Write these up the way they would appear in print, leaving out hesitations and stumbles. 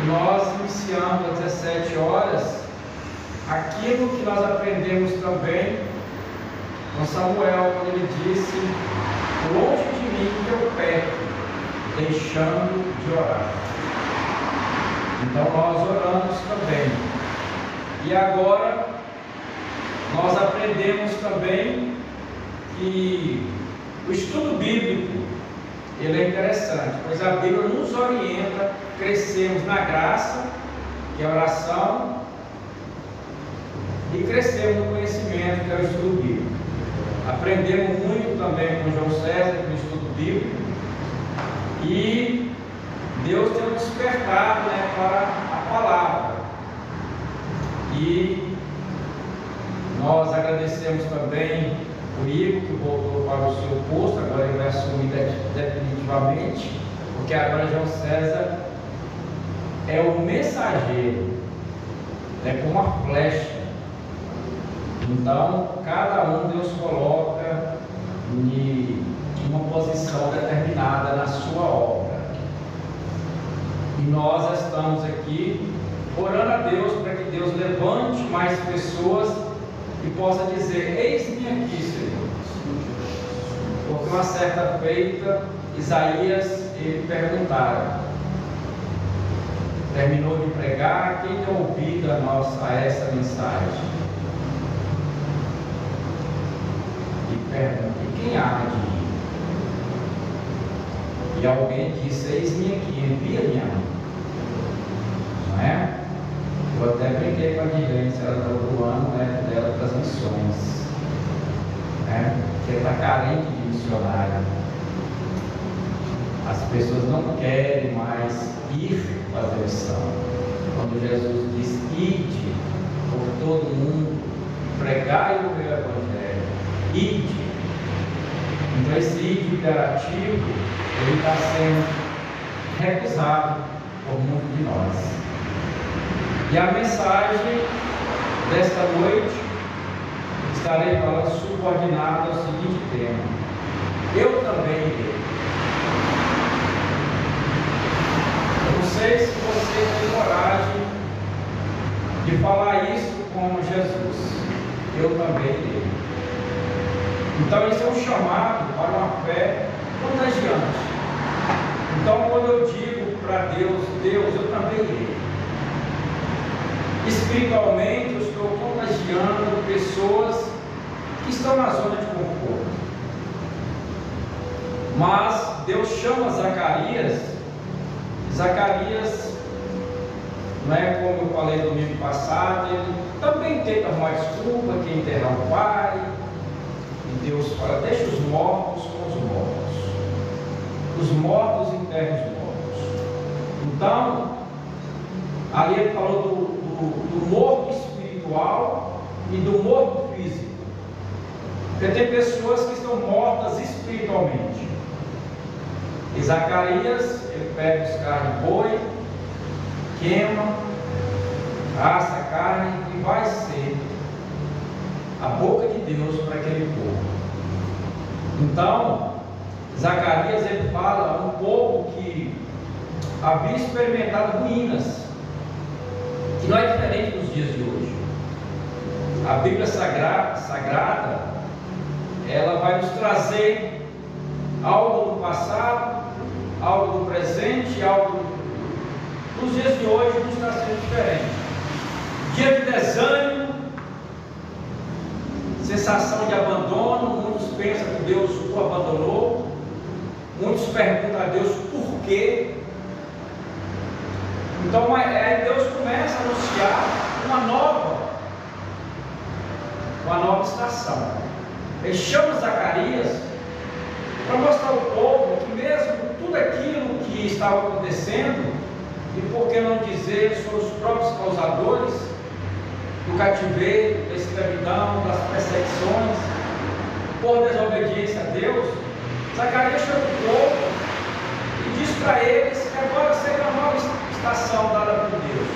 Nós iniciamos às 17 horas aquilo que nós aprendemos também com Samuel, quando ele disse: longe de mim que eu peco, deixando de orar. Então nós oramos também. E agora nós aprendemos também que o estudo bíblico ele é interessante, pois a Bíblia nos orienta a crescermos na graça, que é a oração, e crescermos no conhecimento, que é o estudo bíblico. Aprendemos muito também com João César, com o estudo bíblico, e Deus tem nos despertado, para a palavra. E nós agradecemos também o Igor, que voltou para o seu posto, agora ele vai assumir definitivamente, porque agora João César é o mensageiro, é como uma flecha. Então, cada um Deus coloca em uma posição determinada na sua obra. E nós estamos aqui orando a Deus para que Deus levante mais pessoas e possa dizer: eis-me aqui, Senhor. Porque uma certa feita, Isaías, ele perguntaram, terminou de pregar: quem deu ouvido a essa mensagem? E pergunta: e quem há de mim? E alguém disse: eis-me aqui, envia-me a mim. Não é? Eu até brinquei com a dirigência do ano, dela para as missões, porque está carente de missionário. As pessoas não querem mais ir fazer missão. Quando Jesus diz: ide por todo mundo, pregai o meu evangelho, ide. Então esse ide imperativo, ele está sendo recusado por muitos de nós. E a mensagem desta noite estarei falando subordinada ao seguinte tema: eu também irei. Eu não sei se você tem coragem de falar isso como Jesus: eu também irei. Então isso é um chamado para uma fé contagiante. Então quando eu digo para Deus: Deus, eu também irei, espiritualmente eu estou contagiando pessoas que estão na zona de conforto. Mas Deus chama Zacarias. Zacarias, não é como eu falei domingo passado, ele também tenta arrumar desculpa que enterrar o pai. E Deus fala: deixa os mortos com os mortos, os mortos enterram os mortos. Então ali ele falou do morto espiritual e do morto físico. Porque tem pessoas que estão mortas espiritualmente. E Zacarias, ele pega os carnes de boi, queima, assa a carne e vai ser a boca de Deus para aquele povo. Então, Zacarias, ele fala a um povo que havia experimentado ruínas, que não é diferente dos dias de hoje. A Bíblia Sagrada, ela vai nos trazer algo do passado, algo do presente, algo dos dias de hoje nos está sendo diferente. Dia de desânimo, sensação de abandono. Muitos pensam que Deus o abandonou, muitos perguntam a Deus por quê. Então aí Deus começa a anunciar uma nova estação. Ele chama Zacarias para mostrar ao povo que mesmo tudo aquilo que estava acontecendo, e por que não dizer, foram os próprios causadores do cativeiro, da escravidão, das perseguições, por desobediência a Deus. Zacarias chama o povo e diz para eles que agora seria uma nova estação dada por Deus,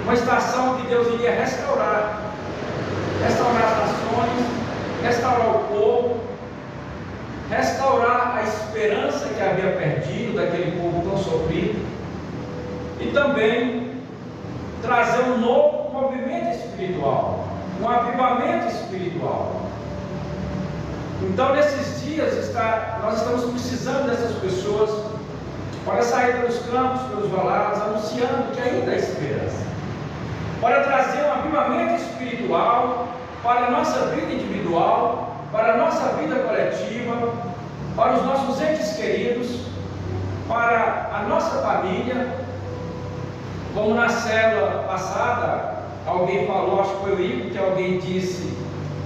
uma estação que Deus iria restaurar as nações, restaurar o povo, restaurar a esperança que havia perdido daquele povo tão sofrido. e também trazer um novo movimento espiritual, um avivamento espiritual. Então, nesses dias, nós estamos precisando dessas pessoas para sair pelos campos, pelos valados, anunciando que ainda há esperança, para trazer um avivamento espiritual para a nossa vida individual, para a nossa vida coletiva, para os nossos entes queridos, para a nossa família. Como na célula passada, alguém falou, acho que foi o Igor, que alguém disse: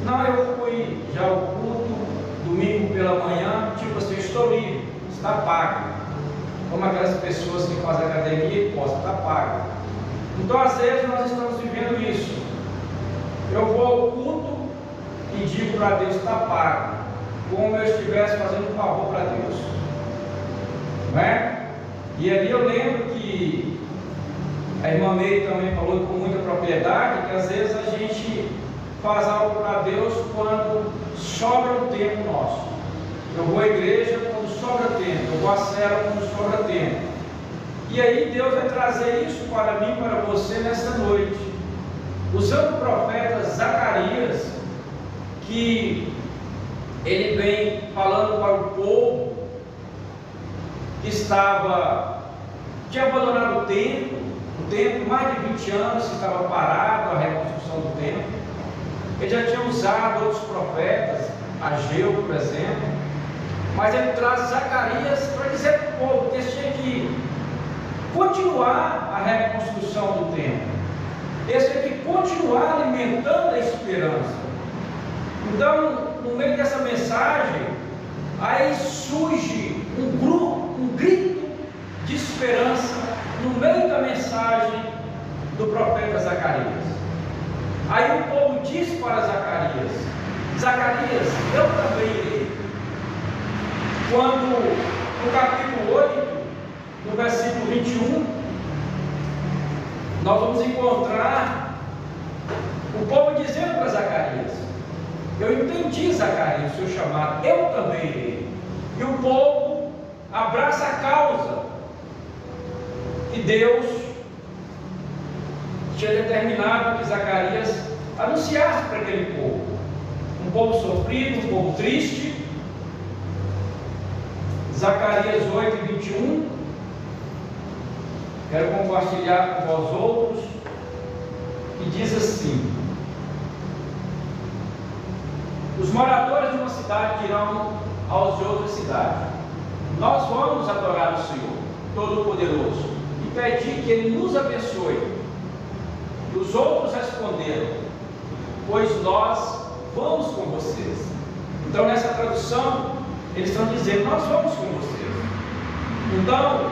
não, eu fui já ao culto, domingo pela manhã, tipo assim, estou livre, está pago. Como aquelas pessoas que fazem academia e postam, está pago. Então, às vezes, nós estamos vivendo isso. Eu vou ao culto e digo para Deus: está pago, como eu estivesse fazendo um favor para Deus, não é? E ali eu lembro que a irmã Meire também falou com muita propriedade, que às vezes a gente faz algo para Deus quando sobra o tempo nosso. Eu vou à igreja quando sobra tempo, eu vou à célula quando sobra tempo. E aí Deus vai trazer isso para mim, para você nessa noite, usando o profeta Zacarias, que ele vem falando para o povo que tinha abandonado o templo mais de 20 anos, que estava parado a reconstrução do templo. Ele já tinha usado outros profetas, Ageu, por exemplo, mas ele traz Zacarias para dizer para o povo que eles tinham que continuar a reconstrução do templo, eles tinham que continuar alimentando a esperança. Então, no meio dessa mensagem, aí surge um grito de esperança no meio da mensagem do profeta Zacarias. Aí o povo diz para Zacarias: Zacarias, eu também irei. Quando no capítulo 8, no versículo 21, nós vamos encontrar o povo dizendo para Zacarias: eu entendi, Zacarias, o seu chamado, eu também irei. E o povo abraça a causa que Deus tinha determinado que Zacarias anunciasse para aquele povo. Um povo sofrido, um povo triste. Zacarias 8, 21. Quero compartilhar com vós outros. E diz assim: os moradores de uma cidade dirão aos de outra cidade: nós vamos adorar o Senhor Todo-Poderoso e pedir que Ele nos abençoe. E os outros responderam: pois nós vamos com vocês. Então, nessa tradução, eles estão dizendo: nós vamos com vocês. Então,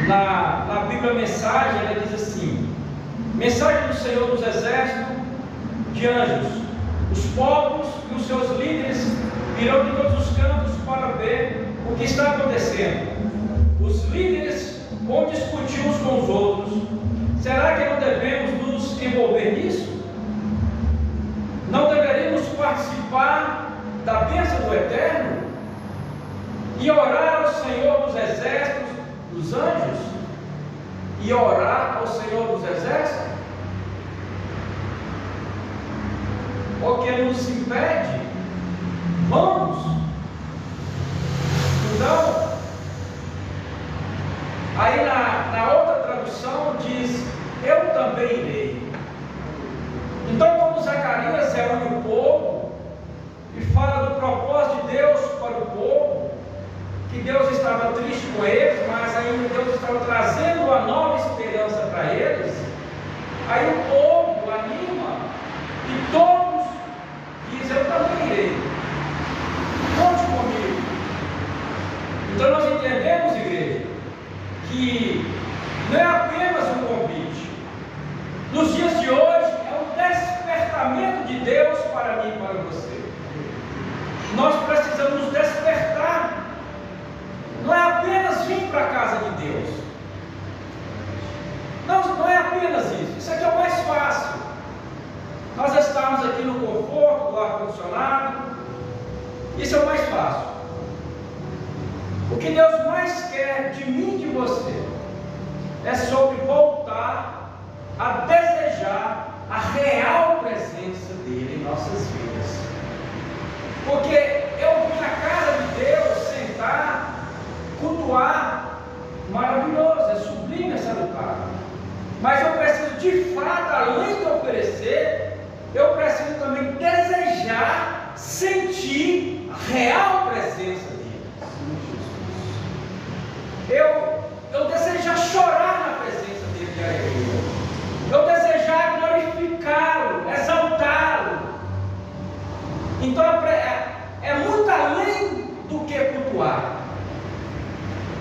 na Bíblia Mensagem, ela diz assim: mensagem do Senhor dos Exércitos de anjos, os povos e os seus líderes virão de todos os cantos para ver o que está acontecendo. Os líderes vão discutir uns com os outros: será que não devemos nos envolver nisso? Não deveríamos participar da bênção do Eterno e orar ao Senhor dos Exércitos, dos anjos, e orar ao Senhor dos Exércitos? O que nos impede? Vamos. Então, aí na outra tradução diz: eu também irei. Então, como Zacarias reúne o povo e fala do propósito de Deus para o povo, que Deus estava triste com eles, mas ainda Deus estava trazendo uma nova esperança para eles, aí o povo anima e todos dizem: eu também irei, conte comigo. Então nós entendemos, igreja, que não é apenas um convite. Nos dias de hoje é um despertamento de Deus para mim e para você. Nós precisamos nos despertar. Não é apenas vir para a casa de Deus. Não é apenas isso. Isso aqui é o mais fácil. Nós estamos aqui no conforto do ar-condicionado. Isso é o mais fácil. O que Deus mais quer de mim e de você é sobre voltar a desejar a real presença dele em nossas vidas. Porque eu vim à casa de Deus sentar, cultuar, maravilhoso, é sublime, é salutar. Mas eu preciso de fato, além de oferecer, eu preciso também desejar sentir a real presença dele. Eu desejar chorar na presença dele de alegria. Eu desejar glorificá-lo, exaltá-lo. Então é muito além do que cultuar.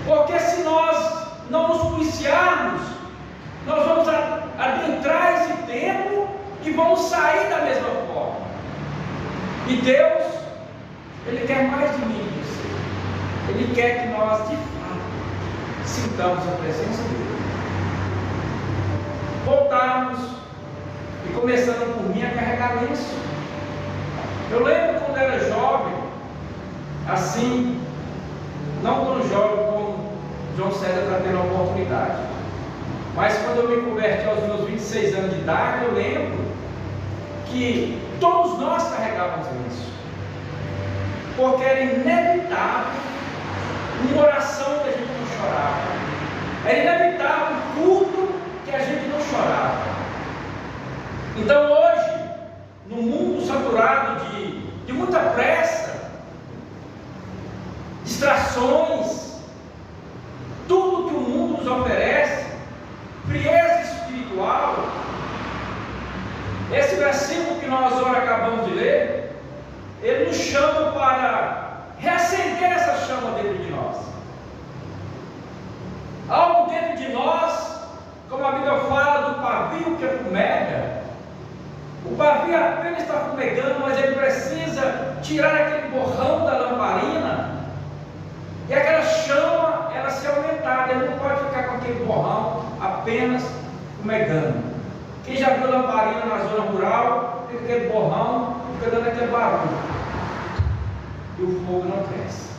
Porque se nós não nos policiarmos, nós vamos adentrar esse tempo e vamos sair da mesma forma. E Deus, Ele quer mais de mim e de você. Ele quer que nós, de fato, sintamos a presença dEle. Voltarmos e começando por mim a carregar isso. Eu lembro quando era jovem, assim, não tão jovem como João César está tendo a oportunidade, mas quando eu me converti aos meus 26 anos de idade, eu lembro que todos nós carregávamos isso, porque era inevitável uma oração que a gente não chorava, era inevitável um culto que a gente não chorava. Então hoje, no mundo saturado de muita pressa, distrações, tudo que o mundo nos oferece, frieza espiritual, esse versículo que nós agora acabamos de ler, ele nos chama para reacender essa chama dentro de nós. Algo dentro de nós, como a Bíblia fala do pavio que fumega, o pavio apenas está fumegando, mas ele precisa tirar aquele borrão da lamparina, e aquela chama, ela se aumentar, ele não pode ficar com aquele borrão apenas fumegando. Quem já viu lamparina na zona rural, fica aquele borrão, fica dando aquele barulho, e o fogo não cresce.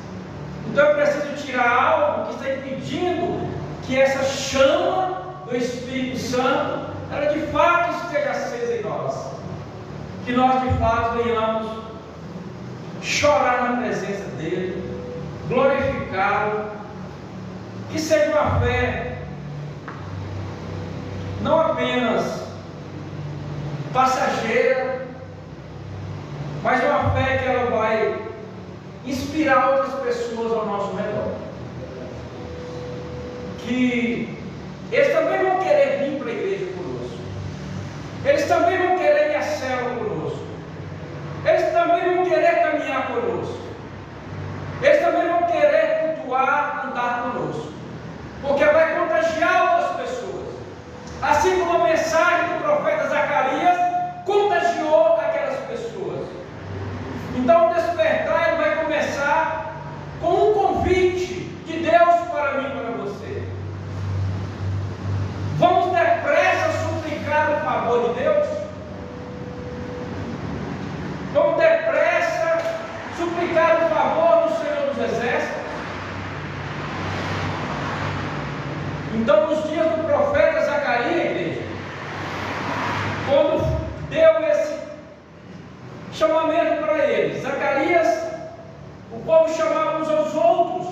Então eu preciso tirar algo que está impedindo que essa chama do Espírito Santo, ela de fato esteja acesa em nós, que nós de fato venhamos chorar na presença dEle, glorificá-lo, que seja uma fé não apenas passageira, mas uma fé que ela vai inspirar outras pessoas ao nosso redor, que eles também vão querer vir para a igreja conosco, eles também vão querer ir à célula conosco, eles também vão querer caminhar conosco, eles também vão querer cultuar, andar conosco, porque vai contagiar outras pessoas, assim como a mensagem do profeta Zacarias contagiou aquelas pessoas. Então o despertar ele vai começar com um convite de Deus para mim e para você. Vamos depressa suplicar o favor de Deus? Vamos depressa suplicar o favor do Senhor dos Exércitos? Então, nos dias do profeta Zacarias, igreja, quando deu esse chamamento para ele, Zacarias, o povo chamava uns aos outros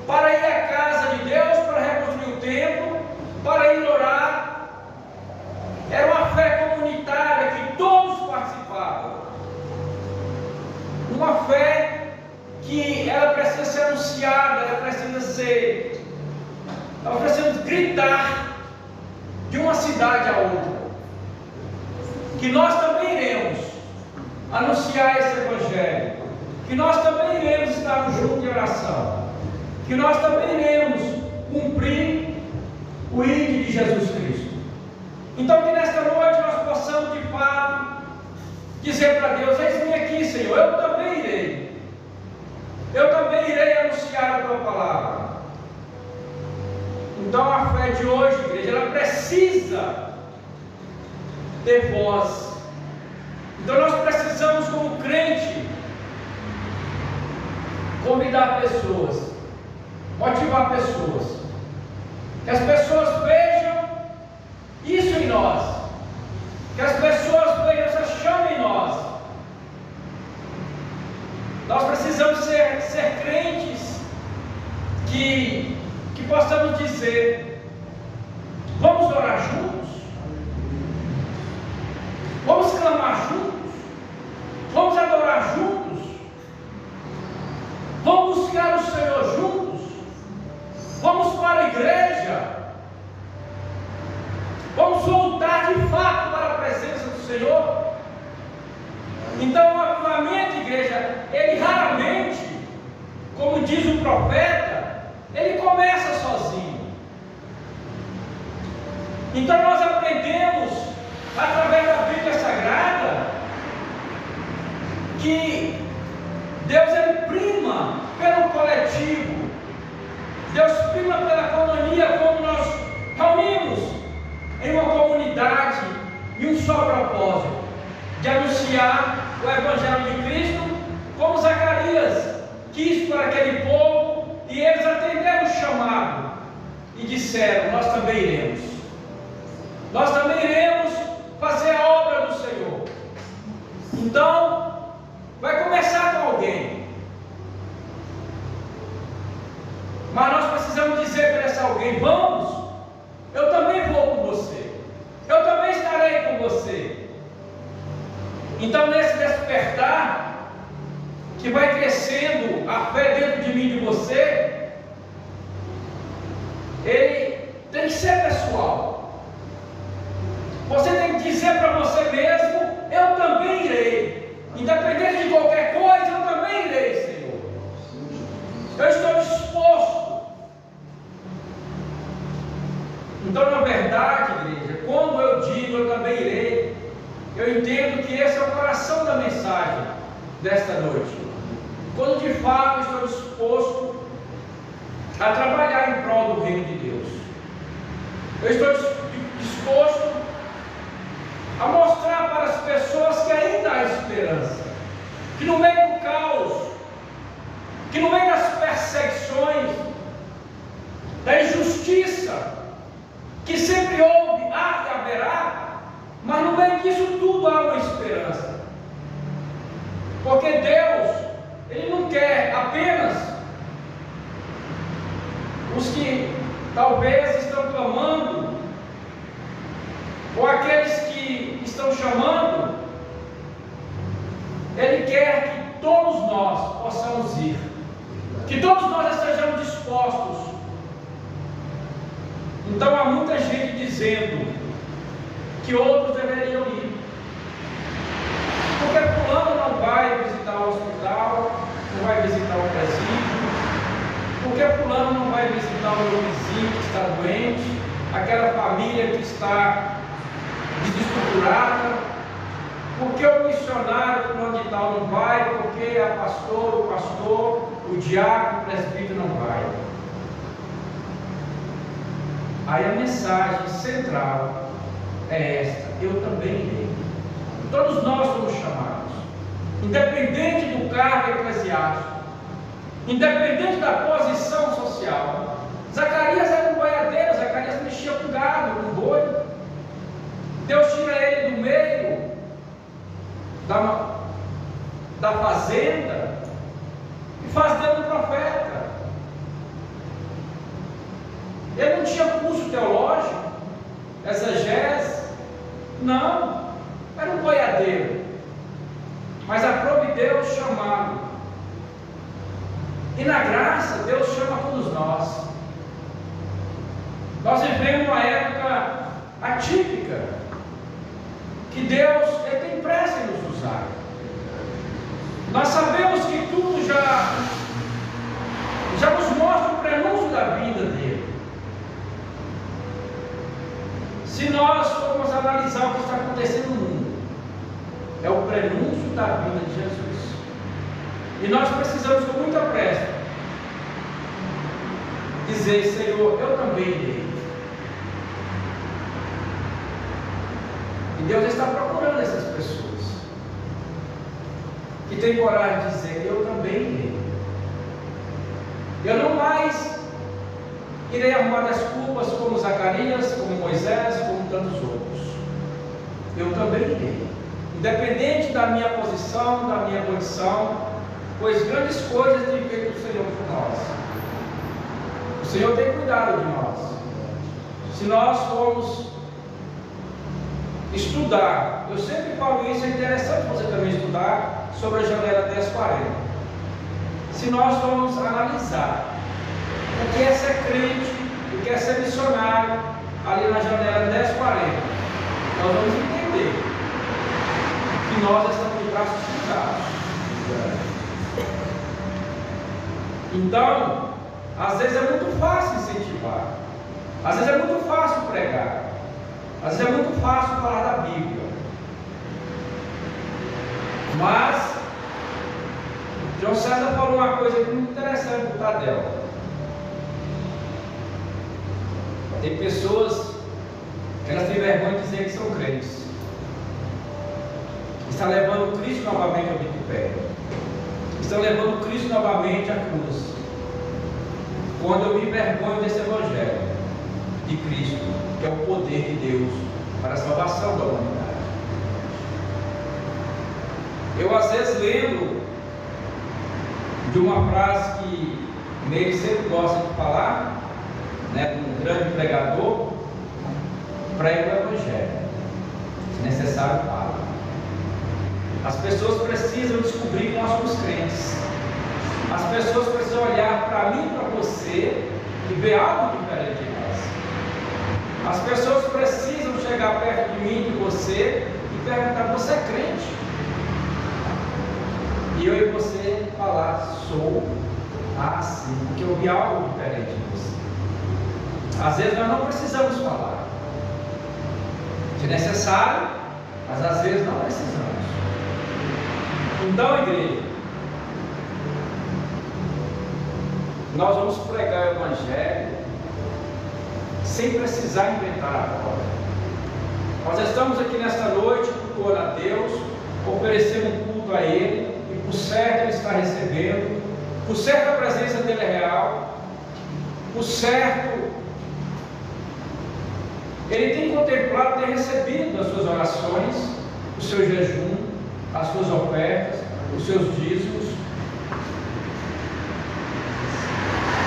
para ir à casa de Deus, para reconstruir o templo, para ir orar. Era uma fé comunitária que todos participavam, uma fé que ela precisa ser anunciada, ela precisa gritar de uma cidade a outra, que nós também iremos anunciar esse evangelho, que nós também iremos estar juntos em oração, que nós também iremos cumprir o ID de Jesus Cristo. Então que nesta noite nós possamos de fato dizer para Deus: eis-me aqui, Senhor, eu também irei anunciar a tua palavra. Então a fé de hoje, igreja, ela precisa ter voz. Então nós precisamos, como crente, convidar pessoas, motivar pessoas, Que as pessoas vejam isso em nós. Que as pessoas vejam essa chama em nós. Nós precisamos ser crentes que possamos dizer: vamos orar juntos, vamos clamar juntos, vamos adorar juntos, vamos buscar o Senhor juntos, vamos para a igreja, vamos voltar de fato para a presença do Senhor. Então o avivamento, igreja, ele raramente, como diz o profeta, ele começa sozinho. Então nós aprendemos, através da Bíblia Sagrada, que Deus ele prima pelo coletivo, Deus prima pela coinonia, como nós reunimos em uma comunidade e um só propósito, de anunciar o Evangelho de Cristo, como Zacarias quis para aquele povo, e eles atenderam o chamado e disseram: nós também iremos, nós também iremos fazer a obra do Senhor. Então, vai começar com alguém, mas nós precisamos dizer para esse alguém: vamos, eu também vou com você, eu também estarei com você. Então, nesse despertar, que vai crescendo a fé dentro de mim e de você, ele tem que ser pessoal. Você tem que dizer para você mesmo: eu também irei, independente de qualquer coisa, eu também irei, Senhor. Eu estou disposto. Então, na verdade, igreja, quando eu digo eu também irei, eu entendo que esse é o coração da mensagem desta noite. Quando de fato estou disposto a trabalhar em prol do reino de Deus, eu estou disposto a mostrar para as pessoas que ainda há esperança, que no meio do caos, que no meio das perseguições, da injustiça, que sempre houve, há e haverá, mas no meio disso tudo há uma esperança. Porque Deus, ele não quer apenas os que talvez estão clamando, ou aqueles que estão chamando. Ele quer que todos nós possamos ir, que todos nós estejamos dispostos. Então há muita gente dizendo que outros deveriam ir, porque fulano não vai visitar o hospital, não vai visitar o presídio, porque fulano não vai visitar o meu vizinho que está doente, aquela família que está desestruturada, porque o missionário fulano de tal não vai, porque a pastora, o pastor, o diácono, o presbítero não vai. Aí a mensagem central é esta: eu também irei. Todos nós somos chamados, independente do cargo eclesiástico, independente da posição social. Zacarias era um boiadeiro, Zacarias mexia com gado, com boi. Deus tira ele do meio da fazenda e faz dele um profeta. Ele não tinha curso teológico, exegese, não, era um boiadeiro, mas aprove Deus chamado, e na graça Deus chama todos nós. Nós vivemos uma época atípica, que Deus ele tem pressa em nos usar. Nós sabemos que tudo já nos mostra o prenúncio da vinda dele. Se nós formos analisar o que está acontecendo no mundo, é o prenúncio da vinda de Jesus. E nós precisamos com muita pressa dizer: Senhor, eu também irei. E Deus está procurando essas pessoas que têm coragem de dizer: eu também irei. Eu não mais irei arrumar desculpas como Zacarias, como Moisés, como tantos outros. Eu também irei, independente da minha posição, da minha condição, pois grandes coisas tem feito o Senhor por nós. O Senhor tem cuidado de nós. Se nós formos estudar, eu sempre falo isso, é interessante você também estudar sobre a janela 1040. Se nós formos analisar o que é ser crente, o que é ser missionário, ali na janela 1040, nós vamos entender que nós estamos de braços cruzados. Então, às vezes é muito fácil incentivar, às vezes é muito fácil pregar, às vezes é muito fácil falar da Bíblia, mas João César falou uma coisa muito interessante para o Tadeu. Tem pessoas que elas têm vergonha de dizer que são crentes, estão levando Cristo novamente ao vitupério, estão levando Cristo novamente à cruz. Quando eu me envergonho desse Evangelho de Cristo, que é o poder de Deus para a salvação da humanidade. Eu às vezes lembro de uma frase que Nele sempre gosta de falar, né, de um grande pregador: prega o Evangelho, se necessário fala. As pessoas precisam descobrir que nós somos crentes. As pessoas precisam olhar para mim e para você e ver algo diferente em nós. As pessoas precisam chegar perto de mim e de você e perguntar: você é crente? E eu e você falar: sou assim, porque eu vi algo diferente em você. Às vezes nós não precisamos falar, se necessário, mas às vezes não precisamos. Então, igreja, nós vamos pregar o Evangelho sem precisar inventar a roda. Nós estamos aqui nesta noite cultuando a Deus, oferecendo um culto a Ele, e por certo Ele está recebendo, por certo a presença dEle é real, por certo Ele tem contemplado, tem recebido as suas orações, o seu jejum, as suas ofertas, os seus dízimos.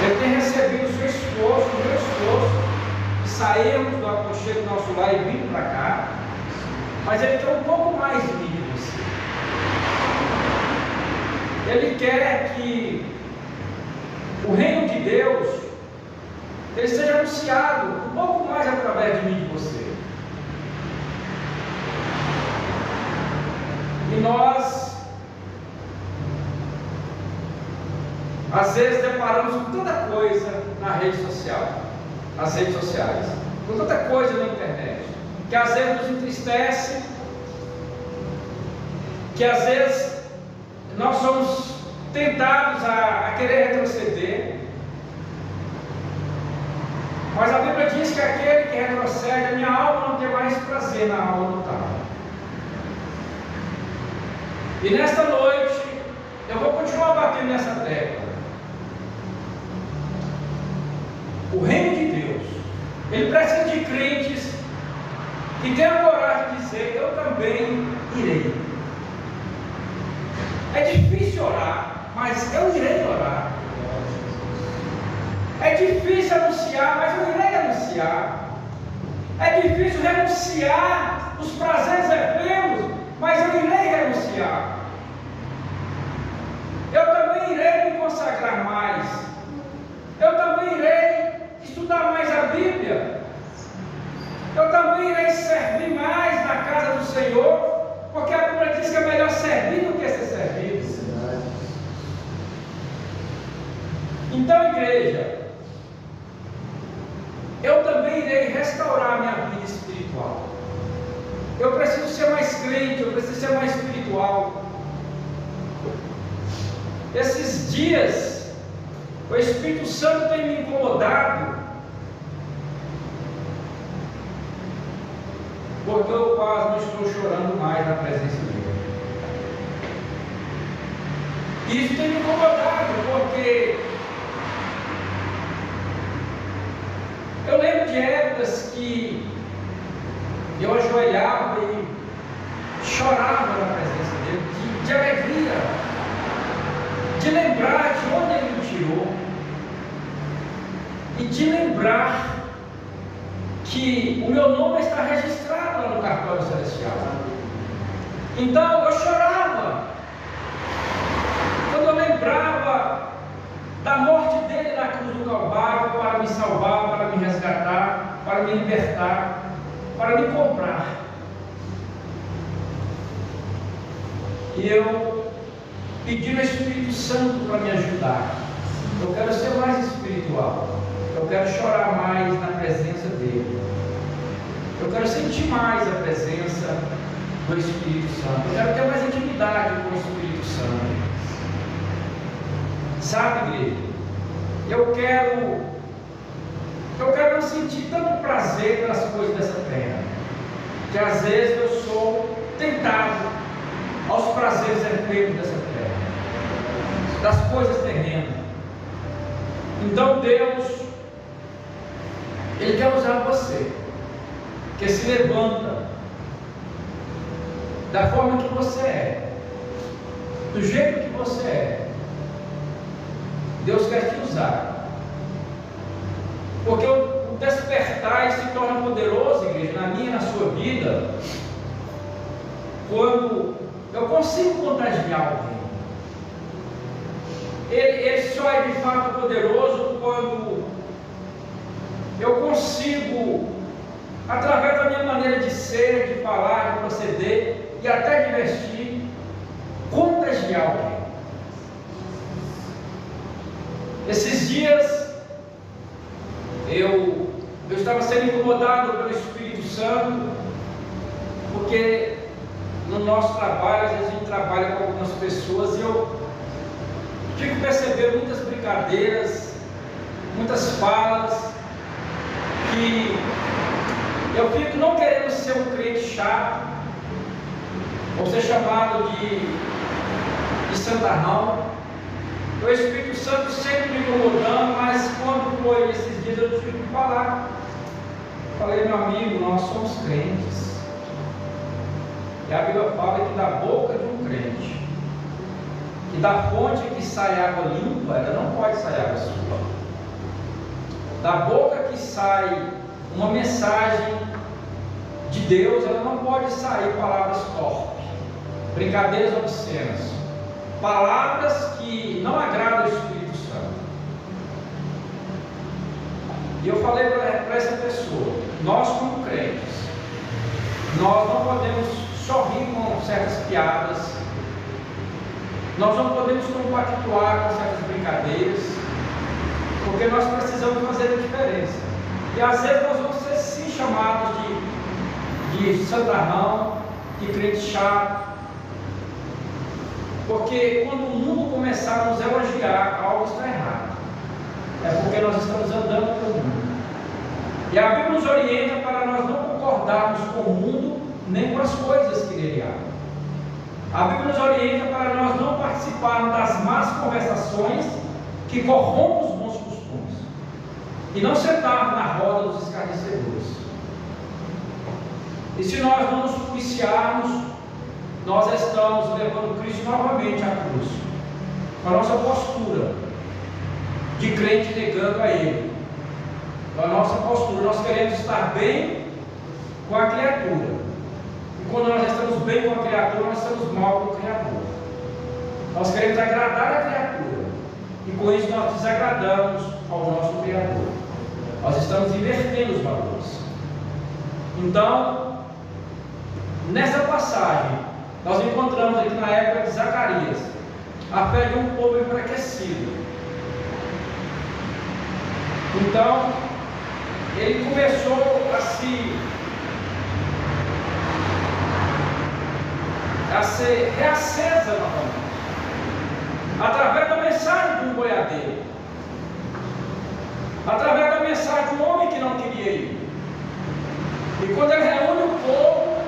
Ele tem recebido o seu esforço, o meu esforço, de sairmos do aconchego do nosso lar e vir para cá. Mas Ele quer um pouco mais de mim de você. Ele quer que o reino de Deus ele seja anunciado um pouco mais através de mim e de você. E nós às vezes deparamos com tanta coisa na rede social, nas redes sociais, com tanta coisa na internet, que às vezes nos entristece, que às vezes nós somos tentados a querer retroceder. Mas a Bíblia diz que aquele que retrocede, a minha alma não tem mais prazer na alma do tal. E nesta noite, eu vou continuar batendo nessa tecla. O reino de Deus, ele precisa de crentes que tenham coragem de dizer: eu também irei. É difícil orar, mas eu irei orar. É difícil anunciar, mas eu irei anunciar. É difícil renunciar os prazeres efêmeros, mas eu irei renunciar. Eu também irei me consagrar mais. Eu também irei estudar mais a Bíblia. Eu também irei servir mais na casa do Senhor, porque a Bíblia diz que é melhor servir do que ser servido. Então, igreja, eu também irei restaurar a minha vida espiritual. Eu preciso ser mais crente, eu preciso ser mais espiritual. Esses dias, o Espírito Santo tem me incomodado, porque eu quase não estou chorando mais na presença dele. Isso tem me incomodado, porque épocas que eu ajoelhava e chorava na presença dele, de alegria, de lembrar de onde ele me tirou, e de lembrar que o meu nome está registrado lá no cartório celestial. Então eu chorava quando eu lembrava da morte dele na cruz do Calvário para me salvar, para me resgatar, para me libertar, para me comprar. E eu pedi ao Espírito Santo para me ajudar. Eu quero ser mais espiritual. Eu quero chorar mais na presença dele. Eu quero sentir mais a presença do Espírito Santo. Eu quero ter mais intimidade com o Espírito Santo. Sabe, igreja? Eu quero não sentir tanto prazer pelas coisas dessa terra, que às vezes eu sou tentado aos prazeres efêmeros dessa terra, das coisas terrenas. Então Deus, Ele quer usar você, que se levanta da forma que você é, do jeito que você é. Deus quer te usar, porque o despertar se torna poderoso, igreja, na minha e na sua vida, quando eu consigo contagiar alguém. Ele só é de fato poderoso quando eu consigo, através da minha maneira de ser, de falar, de proceder e até de vestir, contagiar alguém. Esses dias eu estava sendo incomodado pelo Espírito Santo, porque no nosso trabalho, às vezes a gente trabalha com algumas pessoas e eu fico percebendo muitas brincadeiras, muitas falas, que eu fico não querendo ser um crente chato, ou ser chamado de santarrão. O Espírito Santo sempre me incomodando, mas quando foi esses dias eu tive que falar. Falei, meu amigo, nós somos crentes. E a Bíblia fala que da boca de um crente, que da fonte que sai água limpa, ela não pode sair água suja. Da boca que sai uma mensagem de Deus, ela não pode sair palavras torpes, brincadeiras obscenas, palavras que não agradam o Espírito Santo. E eu falei para essa pessoa, nós como crentes, nós não podemos sorrir com certas piadas, nós não podemos compactuar com certas brincadeiras, porque nós precisamos fazer a diferença. E às vezes nós vamos ser sim chamados de santarrão, de crente chato, porque quando o mundo começar a nos elogiar, algo está errado. É porque nós estamos andando com o mundo. E a Bíblia nos orienta para nós não concordarmos com o mundo, nem com as coisas que nele há. A Bíblia nos orienta para nós não participarmos das más conversações que corrompem os bons costumes, e não sentarmos na roda dos escarnecedores. E se nós não nos policiarmos, nós estamos levando Cristo novamente à cruz, com a nossa postura de crente negando a Ele, com a nossa postura. Nós queremos estar bem com a criatura, e quando nós estamos bem com a criatura, nós estamos mal com o Criador. Nós queremos agradar a criatura, e com isso nós desagradamos ao nosso Criador. Nós estamos invertendo os valores. Então, nessa passagem, nós encontramos aqui na época de Zacarias a fé de um povo enfraquecido. Então, ele começou a ser reacesa novamente, através da mensagem de um boiadeiro, através da mensagem de um homem que não queria ir. E quando ele reúne o povo,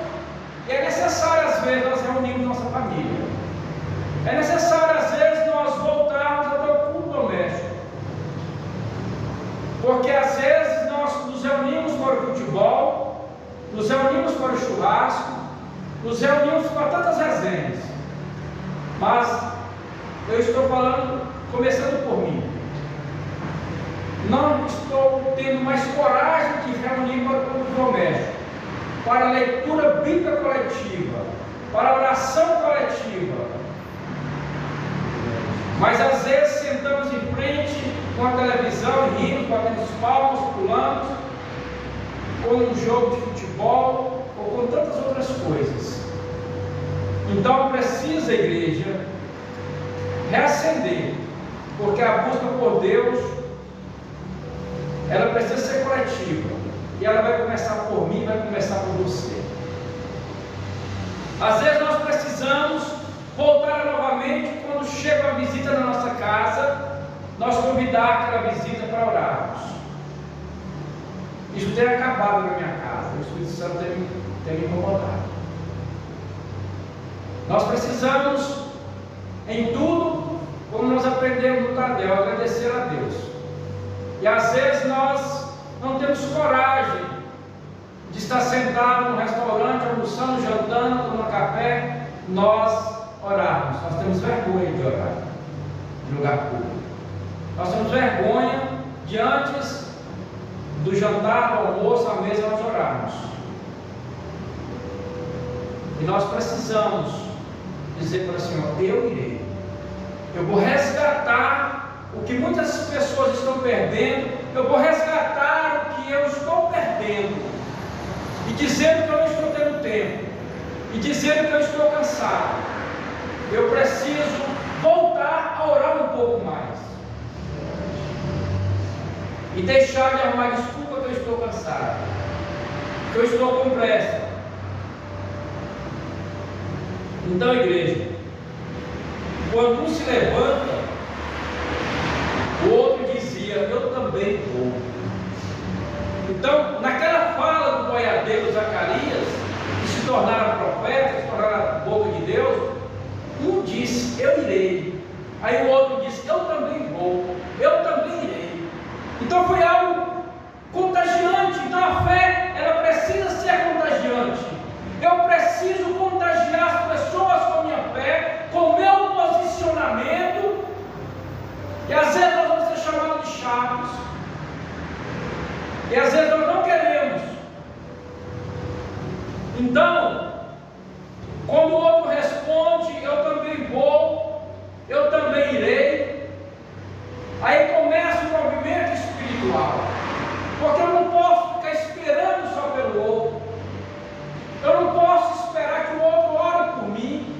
é necessário às vezes nós reunirmos nossa família, é necessário às vezes nós voltarmos até o culto doméstico, porque às vezes nós nos nos reunimos para o futebol, nos reunimos para o churrasco, nos reunimos para tantas resenhas. Mas eu estou falando, começando por mim. Não estou tendo mais coragem de reunir para o culto doméstico, para a leitura bíblica coletiva, para a oração coletiva. Mas às vezes sentamos em frente com a televisão e rindo, batendo os palmos, pulando, com um jogo de futebol ou com tantas outras coisas. Então precisa a igreja reacender, porque a busca por Deus, ela precisa ser coletiva, e ela vai começar por mim, vai começar por você. Às vezes nós precisamos voltar novamente, quando chega uma visita na nossa casa, nós convidar aquela visita para orarmos. Isso tem acabado na minha casa, o Espírito Santo tem me incomodado. Nós precisamos, em tudo, como nós aprendemos no Tadel, agradecer a Deus. E às vezes nós não temos coragem de estar sentado no restaurante, almoçando, jantando, tomando café, nós orarmos. Nós temos vergonha de orar em lugar público. Nós temos vergonha de, antes do jantar, do almoço, à mesa, nós orarmos. E nós precisamos dizer para o Senhor: eu irei. Eu vou resgatar o que muitas pessoas estão perdendo. Eu vou resgatar o que eu estou perdendo. E dizendo que eu não estou tendo tempo. E dizendo que eu estou cansado. Eu preciso voltar a orar um pouco mais. E deixar de arrumar desculpa que eu estou cansado. Que eu estou com pressa. Então, igreja, quando um se levanta, o outro dizia: eu também vou. Então, naquela fala do boiadeiro Zacarias, que se tornaram profetas, se tornaram a boca de Deus, um disse: eu irei. Aí o outro disse: eu também vou, eu também irei. Então foi algo contagiante. Então a fé, ela precisa ser contagiante. Eu preciso contagiar as pessoas com a minha fé, com o meu posicionamento. E às vezes nós vamos ser chamados de chatos. E às vezes nós não queremos. Então, quando o outro responde: eu também vou, eu também irei, aí começa o movimento espiritual. Porque eu não posso ficar esperando só pelo outro. Eu não posso esperar que o outro ore por mim.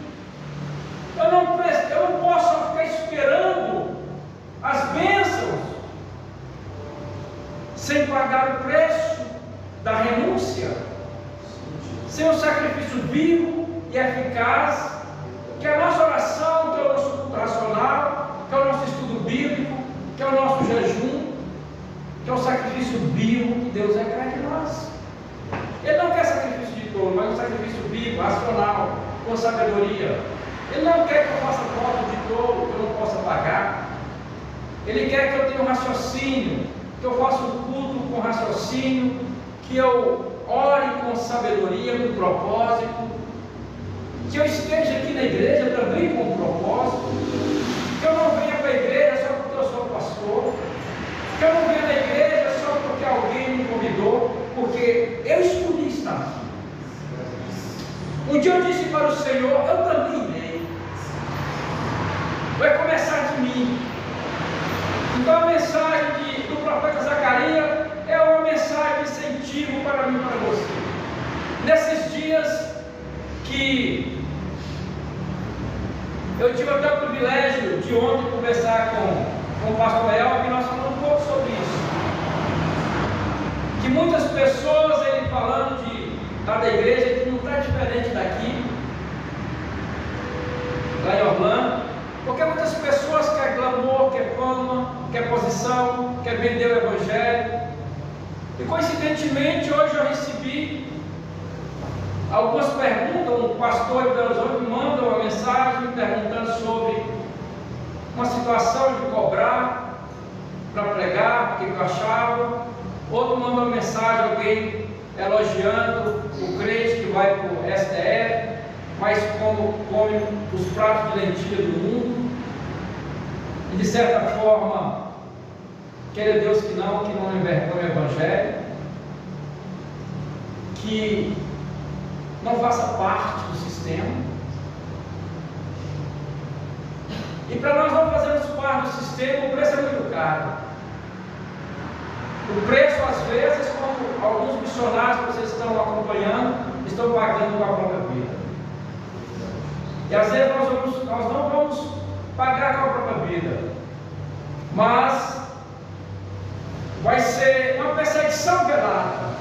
Eu não posso ficar esperando as bênçãos sem pagar o preço da renúncia, sem o sacrifício vivo e eficaz, que é a nossa oração, que é o nosso culto racional, que é o nosso estudo bíblico, que é o nosso jejum, que é o sacrifício vivo que Deus requer de nós. Ele não quer sacrifício de tolo, mas um sacrifício vivo, racional, com sabedoria. Ele não quer que eu faça voto de tolo, que eu não possa pagar. Ele quer que eu tenha um raciocínio, que eu faça um culto com raciocínio, que eu ore com sabedoria, com propósito, que eu esteja aqui na igreja também com propósito, que eu não venha para a igreja só porque eu sou pastor, que eu não venha na igreja só porque alguém me convidou, porque eu escolhi estar aqui. Um dia eu disse para o Senhor: eu também irei. Vai começar de mim. Então a mensagem do profeta Zacarias é uma mensagem de incentivo para mim e para você. Nesses dias que eu tive até o privilégio de ontem conversar com o pastor El, e nós falamos um pouco sobre isso. Que muitas pessoas, ele falando da igreja, que não está diferente daqui, lá em Orlando, porque muitas pessoas querem glamour, quer fama, quer posição, quer vender o evangelho. E coincidentemente hoje eu recebi algumas perguntas. Um pastor de Belo Horizonte me manda uma mensagem perguntando sobre uma situação de cobrar para pregar, porque eu achava. outro manda uma mensagem, alguém elogiando o crente que vai para o STF, mas come os pratos de lentilha do mundo, e de certa forma, queira Deus que não envergonhe o Evangelho, que não faça parte do sistema. E para nós não fazermos parte do sistema, o preço é muito caro. O preço, às vezes, como alguns missionários que vocês estão acompanhando, estão pagando com a própria vida. E às vezes nós não vamos pagar com a própria vida, mas vai ser uma perseguição velada.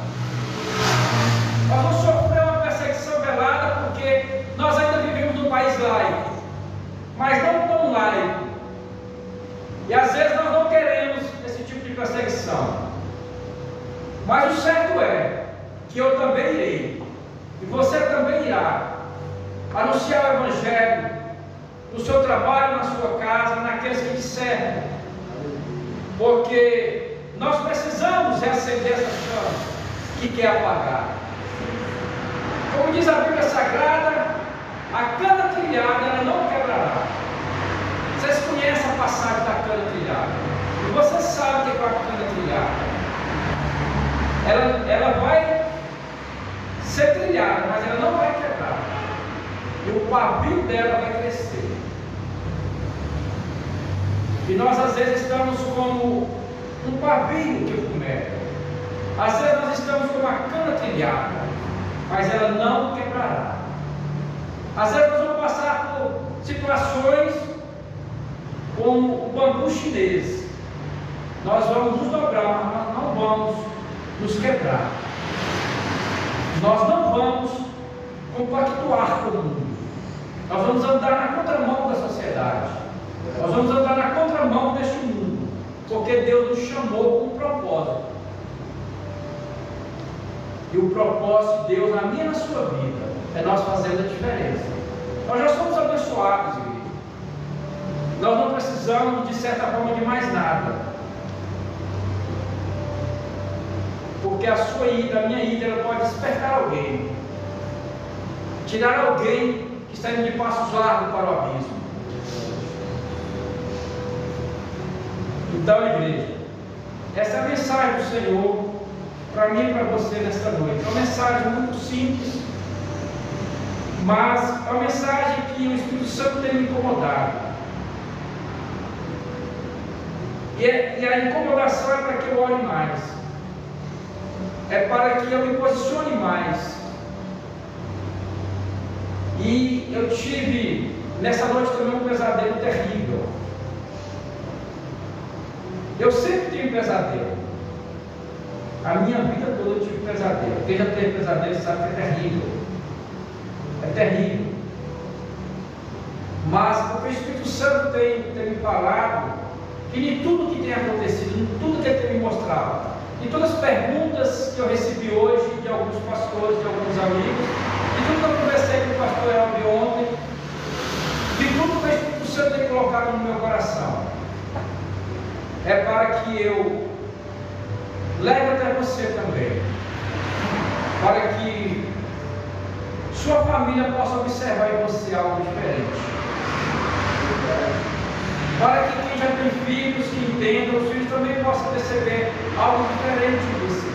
Nós vamos sofrer uma perseguição velada porque nós ainda vivemos num país laico, mas não tão laico. E às vezes nós não queremos esse tipo de perseguição. Mas o certo é que eu também irei, e você também irá, anunciar o Evangelho no seu trabalho, na sua casa, naqueles que te servem. Porque nós precisamos reacender essa chama que quer apagar. Como diz a Bíblia Sagrada, a cana trilhada ela não quebrará. Vocês conhecem a passagem da cana trilhada, e você sabe o que é a cana trilhada. Ela vai ser trilhada, mas ela não vai quebrar, e o pavio dela vai crescer. E nós às vezes estamos como um pavio que fumega. Às vezes nós estamos como uma cana trilhada, mas ela não quebrará. Às vezes nós vamos passar por situações como o bambu chinês. Nós vamos nos dobrar, mas nós não vamos nos quebrar. Nós não vamos compactuar com o mundo. Nós vamos andar na contramão da sociedade. Nós vamos andar na contramão deste mundo, porque Deus nos chamou com um propósito. E o propósito de Deus na minha e na sua vida é nós fazendo a diferença. Nós já somos abençoados, igreja. Nós não precisamos, de certa forma, de mais nada. Porque a sua ida, a minha ida, ela pode despertar alguém, tirar alguém que está indo de passos largos para o abismo. Então, igreja, essa é a mensagem do Senhor para mim e para você nesta noite. É uma mensagem muito simples, mas é uma mensagem que o Espírito Santo tem me incomodado. E a incomodação é para que eu ore mais, é para que eu me posicione mais. E eu tive nessa noite também um pesadelo terrível. Eu sempre tive pesadelo. A minha vida toda eu tive pesadelo. Quem já teve pesadelo sabe que é terrível. É terrível. Mas o Espírito Santo tem me falado que de tudo que tem acontecido, de tudo que ele tem me mostrado, de todas as perguntas que eu recebi hoje de alguns pastores, de alguns amigos, de tudo que eu conversei com o pastor Elvio ontem, de tudo que o Espírito Santo tem colocado no meu coração, é para que eu leve até você também, para que sua família possa observar em você algo diferente, para que quem já tem filhos que entendam, os filhos também possam perceber algo diferente em você.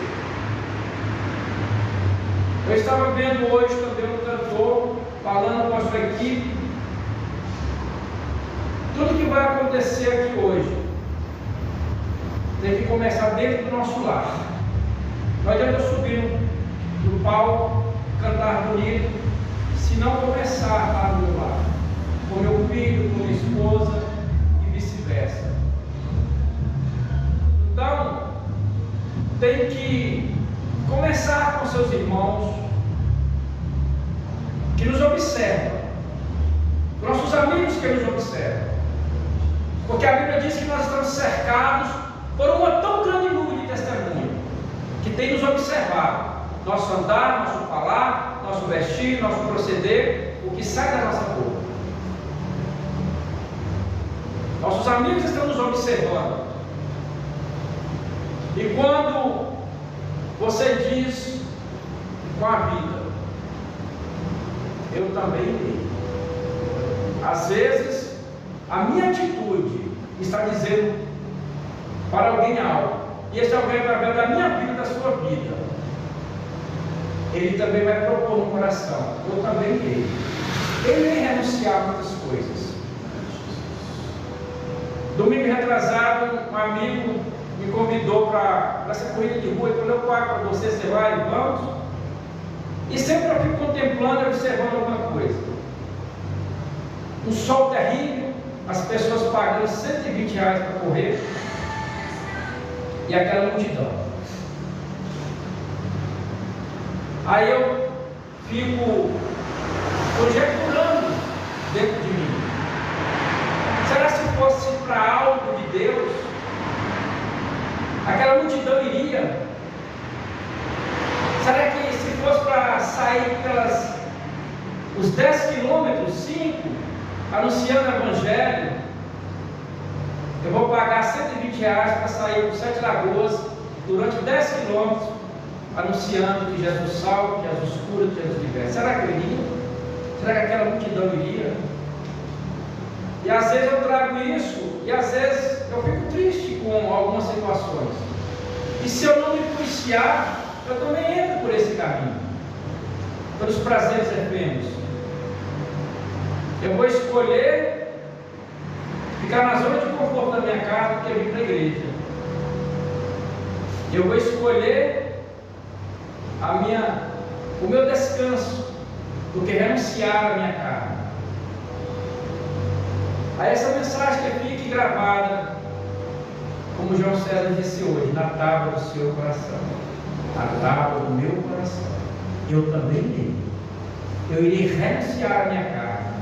Eu estava vendo hoje também um cantor falando com a sua equipe. Tudo que vai acontecer aqui hoje tem que começar dentro do nosso lar. Não adianta eu subir no palco, cantar bonito, se não começar lá no meu lar, com meu filho, com minha esposa e vice-versa. Então, tem que começar com seus irmãos que nos observam, nossos amigos que nos observam, porque a Bíblia diz que nós estamos cercados por uma tão grande nuvem de testemunho que tem nos observado, nosso andar, nosso falar, nosso vestir, nosso proceder, o que sai da nossa boca. Nossos amigos estão nos observando, e quando você diz com a vida: eu também irei. Às vezes, a minha atitude está dizendo para alguém algo, e esse alguém, através da minha vida, da sua vida, ele também vai propor no coração: eu também irei. Ele nem renunciar a muitas coisas. Domingo retrasado, um amigo me convidou para essa corrida de rua. Ele falou: eu pago para você, você vai? Vamos. E sempre eu fico contemplando e observando alguma coisa. Um sol terrível, as pessoas pagando R$120 para correr, e aquela multidão. Aí eu fico conjecturando dentro de mim: será que se fosse para algo de Deus, aquela multidão iria? Será que se fosse para sair os 10 quilômetros, 5, anunciando o Evangelho, eu vou pagar R$120 para sair por 7 Lagoas durante 10 quilômetros, anunciando que Jesus salva, que Jesus cura, que Jesus liberta? Será que eu iria? Será que aquela multidão iria? E às vezes eu trago isso, e às vezes eu fico triste com algumas situações. E se eu não me policiar, eu também entro por esse caminho, pelos prazeres efêmeros. Eu vou escolher ficar na zona de conforto da minha casa do que vir para a igreja. Eu vou escolher o meu descanso do que renunciar à minha carne. A essa mensagem que fique gravada, como João César disse hoje, na tábua do seu coração, na tábua do meu coração. Eu também irei. Eu irei renunciar à minha carne.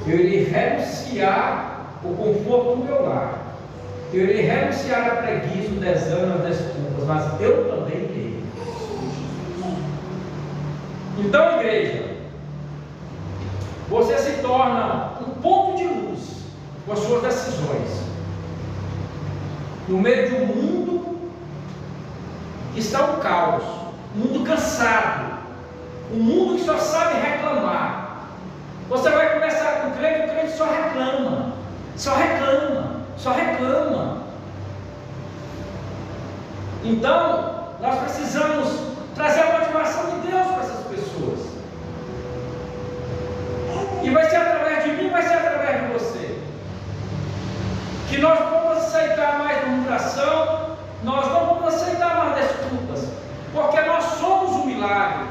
Eu irei renunciar o conforto do meu lar. Eu irei renunciar a preguiça, o desânimo, as desculpas, mas eu também irei. Então, igreja, você se torna um ponto de luz com as suas decisões, no meio de um mundo que está um caos, um mundo cansado, um mundo que só sabe reclamar. Você vai conversar com o crente só reclama, só reclama, só reclama. Então, nós precisamos trazer a motivação de Deus para essas pessoas. E vai ser através de mim, vai ser através de você. Que nós não vamos aceitar mais murmuração, nós não vamos aceitar mais desculpas, porque nós somos um milagre.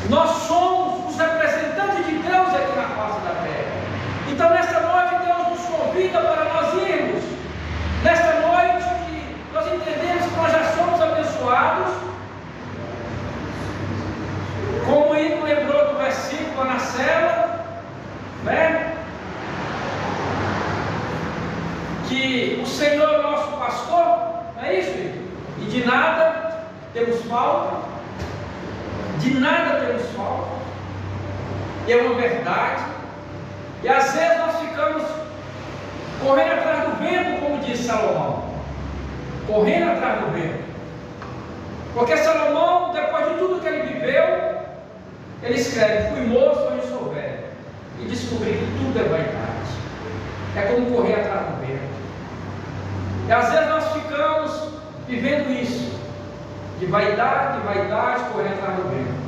Nós somos os representantes de Deus aqui na face da terra. Então, nesta noite, Deus nos convida para nós irmos. Nesta noite, que nós entendemos que nós já somos abençoados. Como o Ivo lembrou do versículo na cela, né? Que o Senhor é o nosso pastor, não é isso, Ivo? E de nada temos falta. De nada temos falta. E é uma verdade. E às vezes nós ficamos correndo atrás do vento, como disse Salomão. Correndo atrás do vento. Porque Salomão, depois de tudo que ele viveu, ele escreve: fui moço, hoje sou velho, e descobri que tudo é vaidade. É como correr atrás do vento. E às vezes nós ficamos vivendo isso, de vaidade, correr atrás do vento.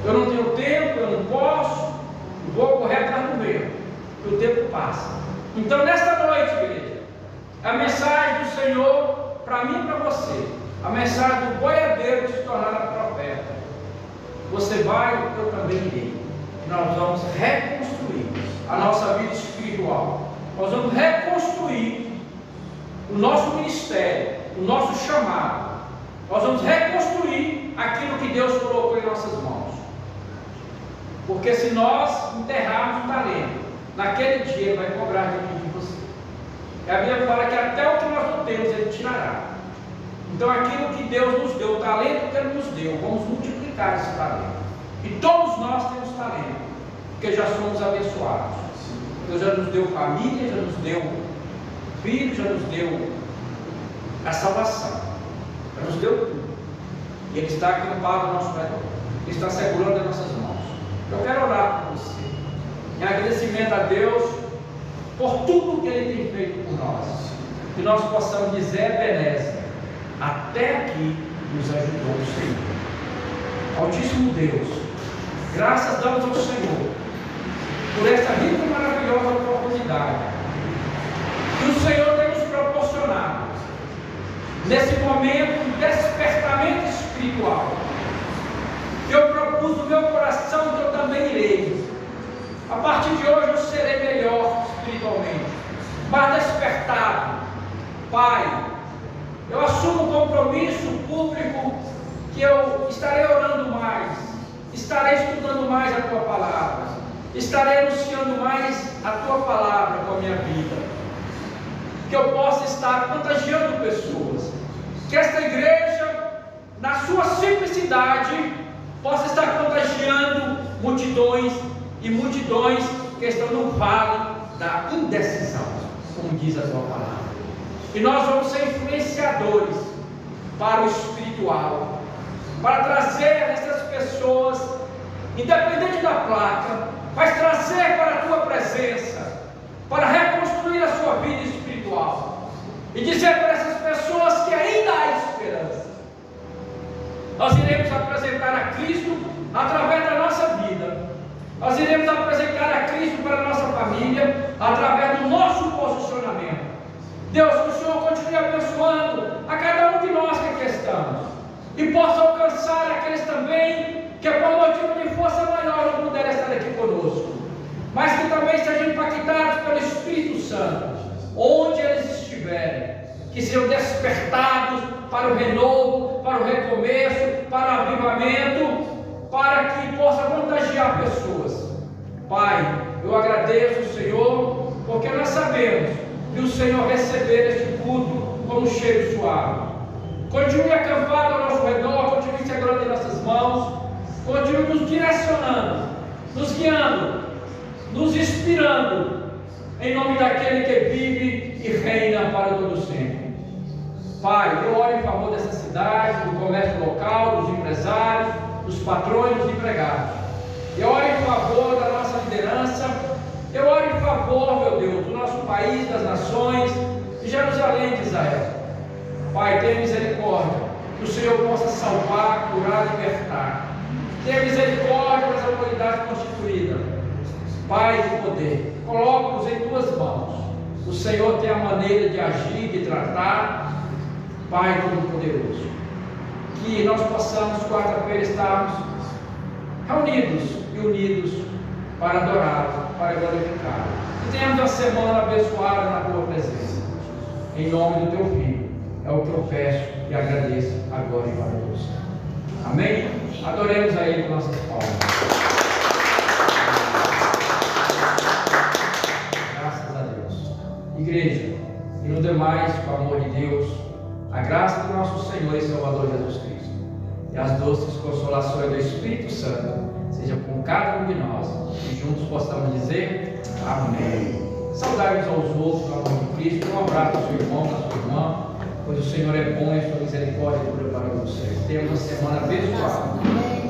Eu não tenho tempo, eu não posso, vou correr atrás do vento, e o tempo passa. Então, nesta noite, igreja, a mensagem do Senhor para mim e para você, a mensagem do boiadeiro de se tornar profeta. Você vai, eu também irei. Nós vamos reconstruir a nossa vida espiritual. Nós vamos reconstruir o nosso ministério, o nosso chamado. Nós vamos reconstruir aquilo que Deus colocou em nossas mãos. Porque se nós enterrarmos o talento, naquele dia Ele vai cobrar de mim e de você. E a Bíblia fala que até o que nós não temos Ele tirará. Então aquilo que Deus nos deu, o talento que Ele nos deu, vamos multiplicar esse talento. E todos nós temos talento, porque já somos abençoados. Deus já nos deu família, já nos deu filhos, já nos deu a salvação, já nos deu tudo. Ele está acampado ao nosso redor. Ele está segurando as nossas mãos. Eu quero orar por você, em agradecimento a Deus por tudo que Ele tem feito por nós. Que nós possamos dizer, Ebenezer, até aqui nos ajudou o Senhor. Altíssimo Deus, graças damos ao Senhor por esta rica e maravilhosa oportunidade que o Senhor tem nos proporcionado nesse momento de despertamento espiritual, que eu propus no meu coração que eu também irei. A partir de hoje eu serei melhor espiritualmente, mais despertado. Pai, eu assumo o compromisso público que eu estarei orando mais, estarei estudando mais a Tua Palavra, estarei anunciando mais a Tua Palavra com a minha vida, que eu possa estar contagiando pessoas, que esta igreja, na sua simplicidade, possa estar contagiando multidões e multidões que estão no vale da indecisão, como diz a Tua Palavra. E nós vamos ser influenciadores para o espiritual, para trazer essas pessoas, independente da placa, mas trazer para a Tua presença, para reconstruir a sua vida espiritual e dizer para essas pessoas que ainda há esperança. Nós iremos apresentar a Cristo através da nossa vida. Nós iremos apresentar a Cristo para a nossa família através do nosso posicionamento. Deus, que o Senhor continue abençoando a cada um de nós que aqui estamos e possa alcançar aqueles também que por motivo de força maior não puderam estar aqui conosco, mas que também sejam impactados pelo Espírito Santo, onde eles estiverem, que sejam despertados para o renovo, para o recomeço, para o avivamento, para que possa contagiar pessoas. Pai, eu agradeço, Senhor, porque nós sabemos que o Senhor receber este culto como um cheiro suave. Continue acampado ao nosso redor, continue segurando em nossas mãos, continue nos direcionando, nos guiando, nos inspirando, em nome daquele que vive e reina para todo sempre. Pai, eu oro em favor dessa cidade, do comércio local, dos empresários, dos patrões, dos empregados. Eu oro em favor da nossa liderança. Eu oro em favor, meu Deus, do nosso país, das nações, de Jerusalém, de Israel. Pai, tenha misericórdia, que o Senhor possa salvar, curar, libertar. Tenha misericórdia das autoridades constituídas. Pai de poder, coloca-nos em Tuas mãos. O Senhor tem a maneira de agir, de tratar. Pai Todo-Poderoso, que nós possamos, quarta-feira, estarmos reunidos e unidos para adorá-lo, para glorificá-lo. Que tenhamos a semana abençoada na Tua presença. Em nome do Teu Filho. É o que eu peço e agradeço agora e para Deus. Amém? Adoremos a Ele com nossas palmas. Graças a Deus. Igreja, e no demais, com o amor de Deus, a graça do nosso Senhor e Salvador Jesus Cristo e as doces consolações do Espírito Santo seja com cada um de nós e juntos possamos dizer amém. Saudai-nos aos outros no amor de Cristo. Um abraço ao seu irmão, à sua irmã, pois o Senhor é bom e a sua misericórdia dura para vocês. Tenham uma semana abençoada.